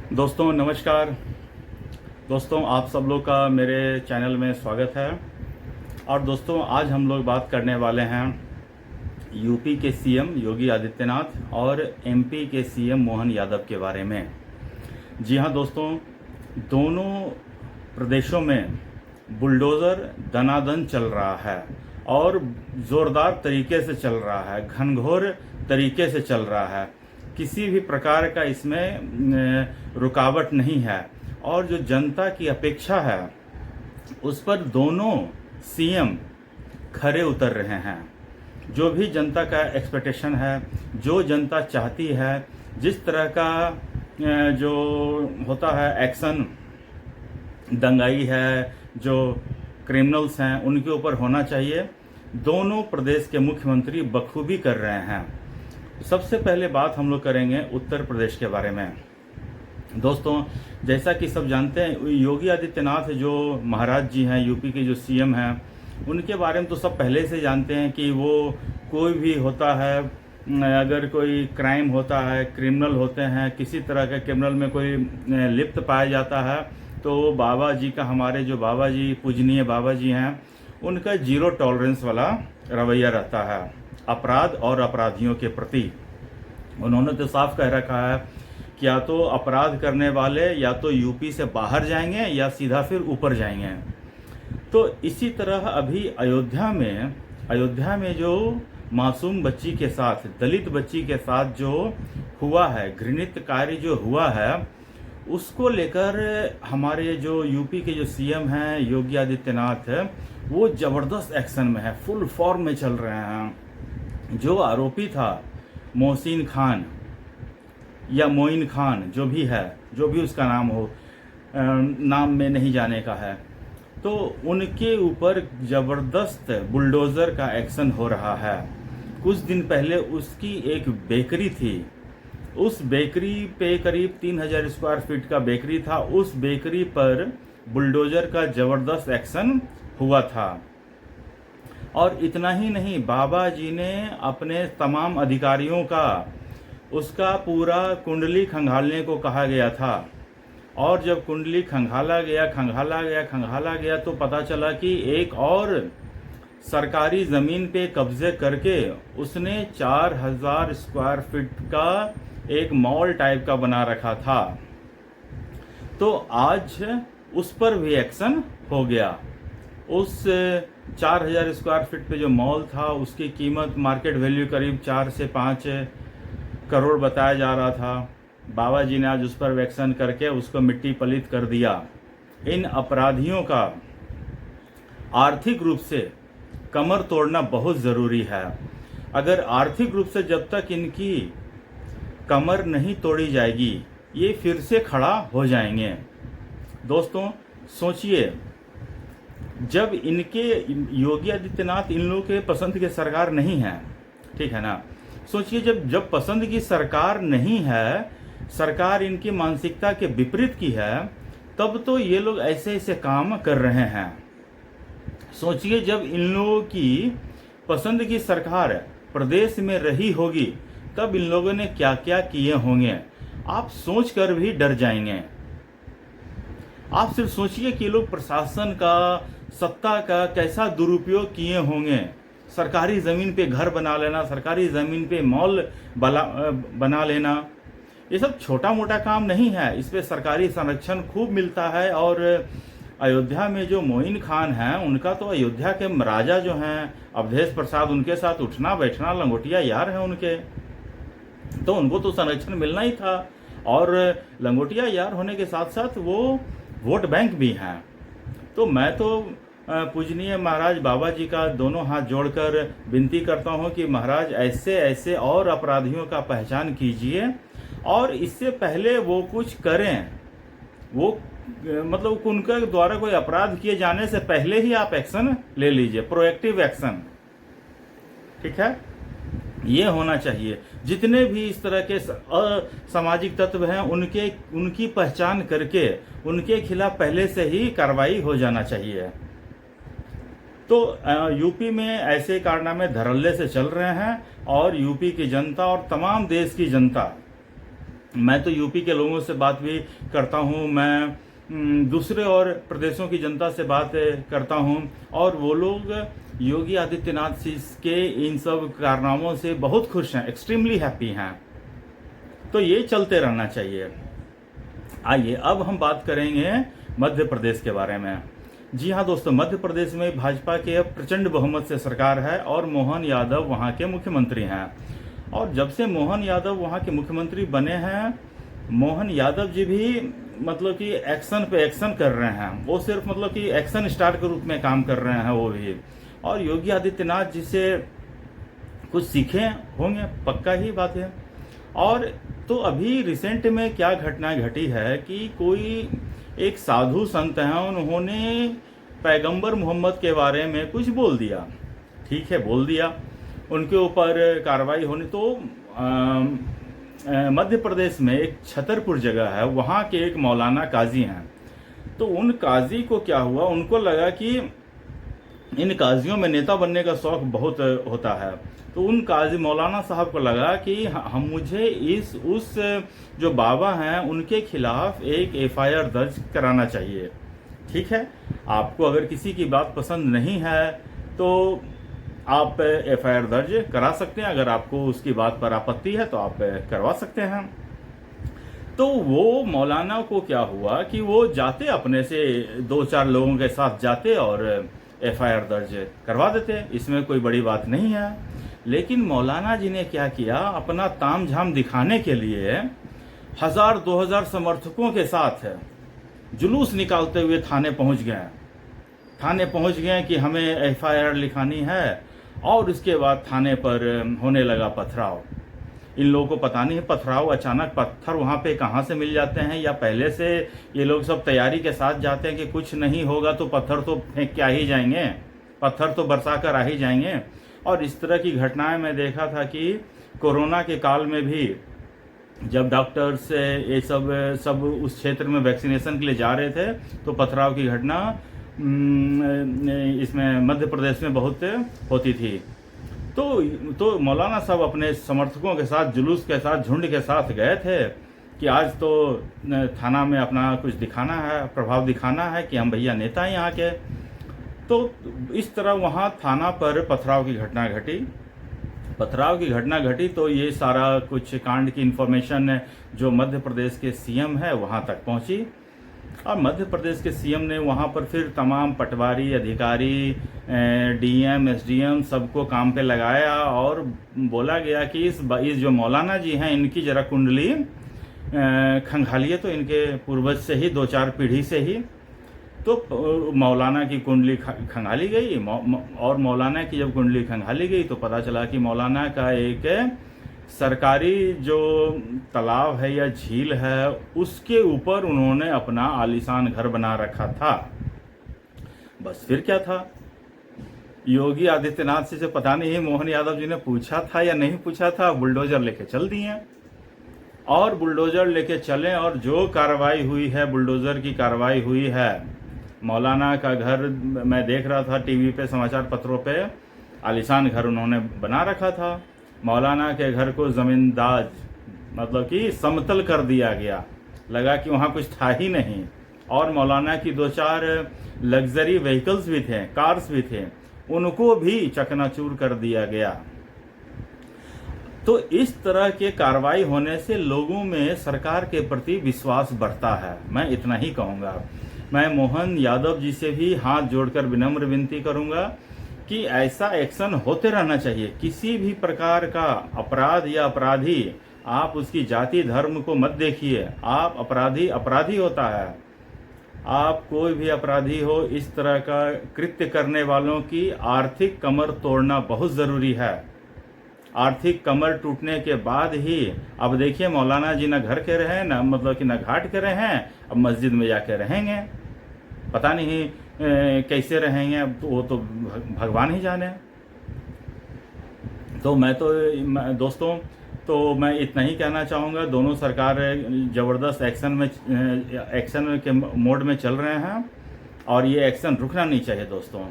दोस्तों नमस्कार। दोस्तों आप सब लोग का मेरे चैनल में स्वागत है। और दोस्तों आज हम लोग बात करने वाले हैं यूपी के सीएम योगी आदित्यनाथ और एमपी के सीएम मोहन यादव के बारे में। जी हाँ दोस्तों, दोनों प्रदेशों में बुलडोज़र दनादन चल रहा है और ज़ोरदार तरीके से चल रहा है, घनघोर तरीके से चल रहा है। किसी भी प्रकार का इसमें रुकावट नहीं है और जो जनता की अपेक्षा है उस पर दोनों सीएम खरे उतर रहे हैं। जो भी जनता का एक्सपेक्टेशन है, जो जनता चाहती है, जिस तरह का जो होता है एक्शन, दंगाई है, जो क्रिमिनल्स हैं उनके ऊपर होना चाहिए, दोनों प्रदेश के मुख्यमंत्री बखूबी कर रहे हैं। सबसे पहले बात हम लोग करेंगे उत्तर प्रदेश के बारे में। दोस्तों जैसा कि सब जानते हैं, योगी आदित्यनाथ जो महाराज जी हैं, यूपी के जो सीएम हैं, उनके बारे में तो सब पहले से जानते हैं कि वो कोई भी होता है, अगर कोई क्राइम होता है, क्रिमिनल होते हैं, किसी तरह के क्रिमिनल में कोई लिप्त पाया जाता है तो बाबा जी का, हमारे जो बाबा जी, पूजनीय बाबा जी हैं, उनका जीरो टॉलरेंस वाला रवैया रहता है अपराध और अपराधियों के प्रति। उन्होंने तो साफ कह रखा है कि या तो अपराध करने वाले या तो यूपी से बाहर जाएंगे या सीधा फिर ऊपर जाएंगे। तो इसी तरह अभी अयोध्या में जो मासूम बच्ची के साथ, दलित बच्ची के साथ जो हुआ है, घृणित कार्य जो हुआ है, उसको लेकर हमारे जो यूपी के जो सीएम हैं योगी आदित्यनाथ, वो ज़बरदस्त एक्शन में है, फुल फॉर्म में चल रहे हैं। जो आरोपी था मोहसिन खान या मोइन खान, जो भी है, जो भी उसका नाम हो, नाम में नहीं जाने का है, तो उनके ऊपर ज़बरदस्त बुलडोज़र का एक्शन हो रहा है। कुछ दिन पहले उसकी एक बेकरी थी, उस बेकरी पे करीब 3000 स्क्वायर फीट का बेकरी था, उस बेकरी पर बुलडोज़र का ज़बरदस्त एक्शन हुआ था। और इतना ही नहीं, बाबा जी ने अपने तमाम अधिकारियों का उसका पूरा कुंडली खंगालने को कहा गया था। और जब कुंडली खंगाला गया तो पता चला कि एक और सरकारी ज़मीन पे कब्जे करके उसने 4000 स्क्वायर फीट का एक मॉल टाइप का बना रखा था। तो आज उस पर भी एक्शन हो गया। उस 4000 स्क्वायर फीट पे जो मॉल था, उसकी कीमत, मार्केट वैल्यू करीब 4 से 5 करोड़ बताया जा रहा था। बाबा जी ने आज उस पर एक्शन करके उसको मिट्टी पलित कर दिया। इन अपराधियों का आर्थिक रूप से कमर तोड़ना बहुत ज़रूरी है। अगर आर्थिक रूप से जब तक इनकी कमर नहीं तोड़ी जाएगी, ये फिर से खड़ा हो जाएंगे। दोस्तों सोचिए, जब इनके योगी आदित्यनाथ, इन लोगों के पसंद की सरकार नहीं है, ठीक है ना। सोचिए जब पसंद की सरकार नहीं है, सरकार इनकी मानसिकता के विपरीत की है, तब तो ये लोग ऐसे ऐसे काम कर रहे हैं। सोचिए जब इन लोगों की पसंद की सरकार प्रदेश में रही होगी, तब इन लोगों ने क्या क्या किए होंगे, आप सोच कर भी डर जाएंगे। आप सिर्फ सोचिए कि लोग प्रशासन का, सत्ता का कैसा दुरुपयोग किए होंगे। सरकारी ज़मीन पे घर बना लेना, सरकारी ज़मीन पे मॉल बना लेना, ये सब छोटा मोटा काम नहीं है। इस पे सरकारी संरक्षण खूब मिलता है। और अयोध्या में जो मोइन खान हैं, उनका तो अयोध्या के राजा जो हैं अवधेश प्रसाद, उनके साथ उठना बैठना लंगोटिया यार हैं उनके, तो उनको तो संरक्षण मिलना ही था। और लंगोटिया यार होने के साथ साथ वो वोट बैंक भी हैं। तो मैं तो पूजनीय महाराज बाबा जी का दोनों हाथ जोड़कर विनती करता हूं कि महाराज ऐसे ऐसे और अपराधियों का पहचान कीजिए, और इससे पहले वो कुछ करें, वो मतलब उनके द्वारा कोई अपराध किए जाने से पहले ही आप एक्शन ले लीजिए, प्रोएक्टिव एक्शन, ठीक है। ये होना चाहिए। जितने भी इस तरह के असामाजिक तत्व हैं, उनकी पहचान करके उनके खिलाफ पहले से ही कार्रवाई हो जाना चाहिए। तो यूपी में ऐसे कारनामे धड़ल्ले से चल रहे हैं, और यूपी की जनता और तमाम देश की जनता मैं तो यूपी के लोगों से बात भी करता हूँ, मैं दूसरे और प्रदेशों की जनता से बात करता हूँ, और वो लोग योगी आदित्यनाथ जी के इन सब कारनामों से बहुत खुश हैं, एक्सट्रीमली हैप्पी हैं। तो ये चलते रहना चाहिए। आइए अब हम बात करेंगे मध्य प्रदेश के बारे में। जी हाँ दोस्तों, मध्य प्रदेश में भाजपा के प्रचंड बहुमत से सरकार है और मोहन यादव वहाँ के मुख्यमंत्री हैं। और जब से मोहन यादव वहाँ के मुख्यमंत्री बने हैं, मोहन यादव जी भी मतलब कि एक्शन पे एक्शन कर रहे हैं। वो सिर्फ मतलब कि एक्शन स्टार के रूप में काम कर रहे हैं वो भी। और योगी आदित्यनाथ जी से कुछ सीखे होंगे, पक्का ही बात है। और तो अभी रिसेंट में क्या घटना घटी है कि कोई एक साधु संत हैं, उन्होंने पैगंबर मोहम्मद के बारे में कुछ बोल दिया। ठीक है, बोल दिया, उनके ऊपर कार्रवाई होनी। तो मध्य प्रदेश में एक छतरपुर जगह है, वहाँ के एक मौलाना काजी हैं। तो उन काजी को क्या हुआ, उनको लगा कि इन काजियों में नेता बनने का शौक बहुत होता है। तो उन काजी मौलाना साहब को लगा कि हम मुझे उस जो बाबा हैं उनके खिलाफ एक एफआईआर दर्ज कराना चाहिए। ठीक है, आपको अगर किसी की बात पसंद नहीं है तो आप एफआईआर दर्ज करा सकते हैं। अगर आपको उसकी बात पर आपत्ति है तो आप करवा सकते हैं। तो वो मौलाना को क्या हुआ कि वो जाते, अपने से 2-4 लोगों के साथ जाते और एफआईआर दर्ज करवा देते। इसमें कोई बड़ी बात नहीं है। लेकिन मौलाना जी ने क्या किया, अपना तामझाम दिखाने के लिए 1000-2000 समर्थकों के साथ जुलूस निकालते हुए थाने पहुंच गए कि हमें एफआईआर लिखानी है। और इसके बाद थाने पर होने लगा पथराव। इन लोगों को पता नहीं है पथराव, अचानक पत्थर वहाँ पे कहाँ से मिल जाते हैं, या पहले से ये लोग सब तैयारी के साथ जाते हैं कि कुछ नहीं होगा तो पत्थर तो फेंक के आ ही जाएंगे, पत्थर तो बरसा कर आ ही जाएंगे। और इस तरह की घटनाएं मैं देखा था कि कोरोना के काल में भी जब डॉक्टर्स ये सब उस क्षेत्र में वैक्सीनेशन के लिए जा रहे थे तो पथराव की घटना इसमें मध्य प्रदेश में बहुत होती थी। तो मौलाना साहब अपने समर्थकों के साथ, जुलूस के साथ, झुंड के साथ गए थे कि आज तो थाना में अपना कुछ दिखाना है, प्रभाव दिखाना है कि हम भैया नेता हैं यहाँ के। तो इस तरह वहाँ थाना पर पथराव की घटना घटी। तो ये सारा कुछ कांड की इन्फॉर्मेशन जो मध्य प्रदेश के सीएम है वहाँ तक पहुँची। और मध्य प्रदेश के सीएम ने वहाँ पर फिर तमाम पटवारी, अधिकारी, डीएम, एसडीएम सबको काम पे लगाया और बोला गया कि इस जो मौलाना जी हैं इनकी जरा कुंडली खंगालिए। तो इनके पूर्वज से ही 2-4 पीढ़ी से ही तो मौलाना की कुंडली खंगाली गई। और मौलाना की जब कुंडली खंगाली गई तो पता चला कि मौलाना का एक सरकारी जो तालाब है या झील है उसके ऊपर उन्होंने अपना आलीशान घर बना रखा था। बस फिर क्या था, योगी आदित्यनाथ से पता नहीं मोहन यादव जी ने पूछा था या नहीं पूछा था, बुलडोजर लेके चल दिए। और बुलडोजर लेके चले और जो कार्रवाई हुई है, बुलडोजर की कार्रवाई हुई है। मौलाना का घर मैं देख रहा था टीवी पे, समाचार पत्रों पे, आलीशान घर उन्होंने बना रखा था। मौलाना के घर को जमींदाज मतलब कि समतल कर दिया गया, लगा कि वहाँ कुछ था ही नहीं। और मौलाना की 2-4 लग्जरी व्हीकल्स भी थे, कार्स भी थे, उनको भी चकनाचूर कर दिया गया। तो इस तरह के कार्रवाई होने से लोगों में सरकार के प्रति विश्वास बढ़ता है। मैं इतना ही कहूँगा। मैं मोहन यादव जी से भी हाथ जोड़कर विनम्र विनती करूँगा कि ऐसा एक्शन होते रहना चाहिए। किसी भी प्रकार का अपराध या अपराधी, आप उसकी जाति धर्म को मत देखिए। आप अपराधी होता है। आप कोई भी अपराधी हो, इस तरह का कृत्य करने वालों की आर्थिक कमर तोड़ना बहुत ज़रूरी है। आर्थिक कमर टूटने के बाद ही, अब देखिए मौलाना जी न घर के रहे, न मतलब कि न घाट के रहे हैं, अब मस्जिद में जाके रहेंगे। पता नहीं कैसे रहेंगे, अब तो वो तो भगवान ही जाने। तो दोस्तों तो मैं इतना ही कहना चाहूँगा। दोनों सरकार ज़बरदस्त एक्शन के मोड में चल रहे हैं और ये एक्शन रुकना नहीं चाहिए दोस्तों।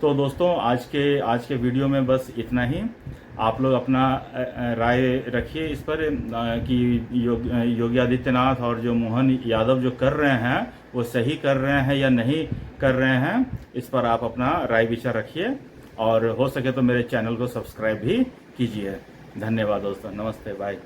तो दोस्तों आज के वीडियो में बस इतना ही। आप लोग अपना राय रखिए इस पर कि योगी आदित्यनाथ और जो मोहन यादव जो कर रहे हैं वो सही कर रहे हैं या नहीं कर रहे हैं। इस पर आप अपना राय विचार रखिए और हो सके तो मेरे चैनल को सब्सक्राइब भी कीजिए। धन्यवाद दोस्तों, नमस्ते, बाय।